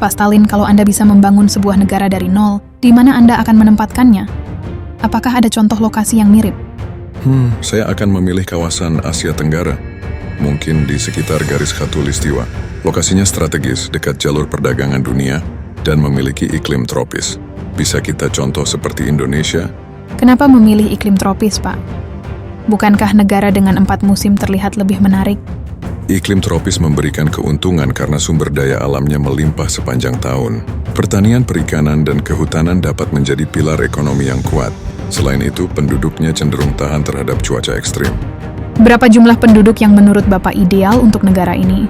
Pak Stalin, kalau Anda bisa membangun sebuah negara dari nol, di mana Anda akan menempatkannya? Apakah ada contoh lokasi yang mirip? Saya akan memilih kawasan Asia Tenggara. Mungkin di sekitar garis khatulistiwa. Lokasinya strategis, dekat jalur perdagangan dunia, dan memiliki iklim tropis. Bisa kita contoh seperti Indonesia? Kenapa memilih iklim tropis, Pak? Bukankah negara dengan 4 musim terlihat lebih menarik? Iklim tropis memberikan keuntungan karena sumber daya alamnya melimpah sepanjang tahun. Pertanian, perikanan, dan kehutanan dapat menjadi pilar ekonomi yang kuat. Selain itu, penduduknya cenderung tahan terhadap cuaca ekstrim. Berapa jumlah penduduk yang menurut Bapak ideal untuk negara ini?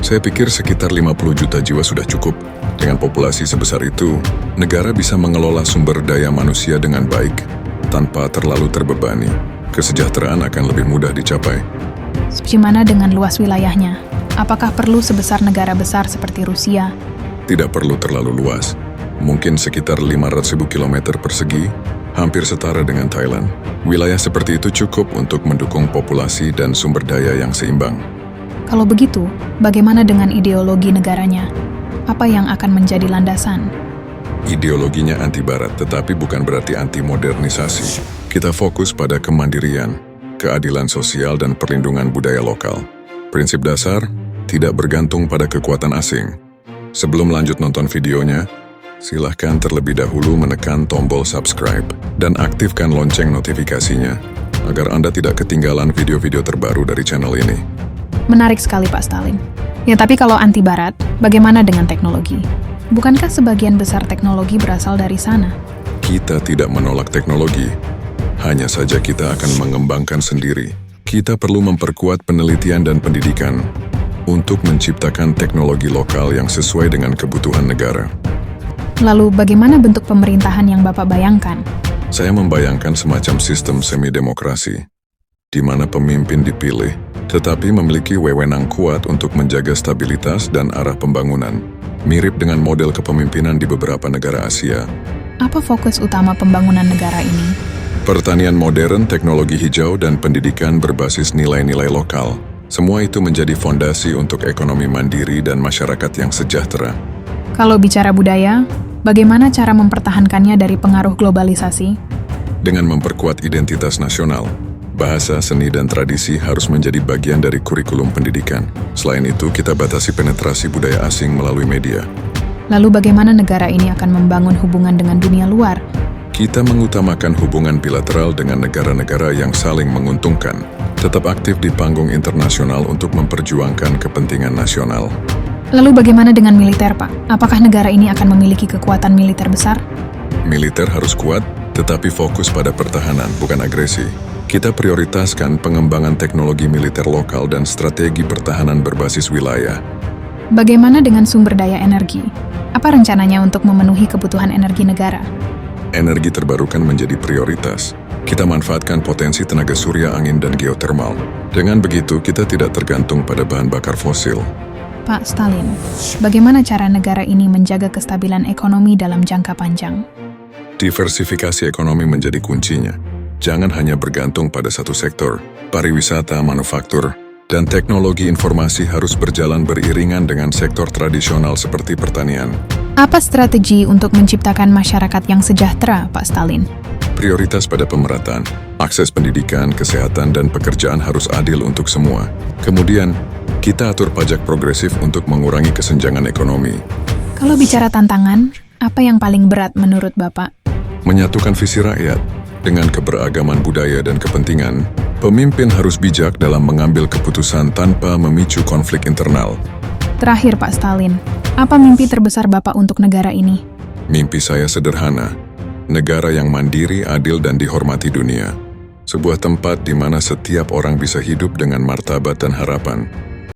Saya pikir sekitar 50 juta jiwa sudah cukup. Dengan populasi sebesar itu, negara bisa mengelola sumber daya manusia dengan baik, tanpa terlalu terbebani. Kesejahteraan akan lebih mudah dicapai. Bagaimana dengan luas wilayahnya? Apakah perlu sebesar negara besar seperti Rusia? Tidak perlu terlalu luas. Mungkin sekitar 500.000 km persegi, hampir setara dengan Thailand. Wilayah seperti itu cukup untuk mendukung populasi dan sumber daya yang seimbang. Kalau begitu, bagaimana dengan ideologi negaranya? Apa yang akan menjadi landasan? Ideologinya anti-barat, tetapi bukan berarti anti-modernisasi. Kita fokus pada kemandirian, keadilan sosial, dan perlindungan budaya lokal. Prinsip dasar, tidak bergantung pada kekuatan asing. Sebelum lanjut nonton videonya, silahkan terlebih dahulu menekan tombol subscribe dan aktifkan lonceng notifikasinya, agar Anda tidak ketinggalan video-video terbaru dari channel ini. Menarik sekali, Pak Stalin. Ya, tapi kalau anti-barat, bagaimana dengan teknologi? Bukankah sebagian besar teknologi berasal dari sana? Kita tidak menolak teknologi, hanya saja kita akan mengembangkan sendiri. Kita perlu memperkuat penelitian dan pendidikan untuk menciptakan teknologi lokal yang sesuai dengan kebutuhan negara. Lalu bagaimana bentuk pemerintahan yang Bapak bayangkan? Saya membayangkan semacam sistem semi-demokrasi, di mana pemimpin dipilih, tetapi memiliki wewenang kuat untuk menjaga stabilitas dan arah pembangunan, mirip dengan model kepemimpinan di beberapa negara Asia. Apa fokus utama pembangunan negara ini? Pertanian modern, teknologi hijau, dan pendidikan berbasis nilai-nilai lokal. Semua itu menjadi fondasi untuk ekonomi mandiri dan masyarakat yang sejahtera. Kalau bicara budaya, bagaimana cara mempertahankannya dari pengaruh globalisasi? Dengan memperkuat identitas nasional, bahasa, seni, dan tradisi harus menjadi bagian dari kurikulum pendidikan. Selain itu, kita batasi penetrasi budaya asing melalui media. Lalu bagaimana negara ini akan membangun hubungan dengan dunia luar? Kita mengutamakan hubungan bilateral dengan negara-negara yang saling menguntungkan, tetap aktif di panggung internasional untuk memperjuangkan kepentingan nasional. Lalu bagaimana dengan militer, Pak? Apakah negara ini akan memiliki kekuatan militer besar? Militer harus kuat, tetapi fokus pada pertahanan, bukan agresi. Kita prioritaskan pengembangan teknologi militer lokal dan strategi pertahanan berbasis wilayah. Bagaimana dengan sumber daya energi? Apa rencananya untuk memenuhi kebutuhan energi negara? Energi terbarukan menjadi prioritas. Kita manfaatkan potensi tenaga surya, angin, dan geotermal. Dengan begitu, kita tidak tergantung pada bahan bakar fosil. Pak Stalin, bagaimana cara negara ini menjaga kestabilan ekonomi dalam jangka panjang? Diversifikasi ekonomi menjadi kuncinya. Jangan hanya bergantung pada satu sektor. Pariwisata, manufaktur, dan teknologi informasi harus berjalan beriringan dengan sektor tradisional seperti pertanian. Apa strategi untuk menciptakan masyarakat yang sejahtera, Pak Stalin? Prioritas pada pemerataan, akses pendidikan, kesehatan, dan pekerjaan harus adil untuk semua. Kemudian, kita atur pajak progresif untuk mengurangi kesenjangan ekonomi. Kalau bicara tantangan, apa yang paling berat menurut Bapak? Menyatukan visi rakyat dengan keberagaman budaya dan kepentingan. Pemimpin harus bijak dalam mengambil keputusan tanpa memicu konflik internal. Terakhir, Pak Stalin, apa mimpi terbesar Bapak untuk negara ini? Mimpi saya sederhana. Negara yang mandiri, adil, dan dihormati dunia. Sebuah tempat di mana setiap orang bisa hidup dengan martabat dan harapan.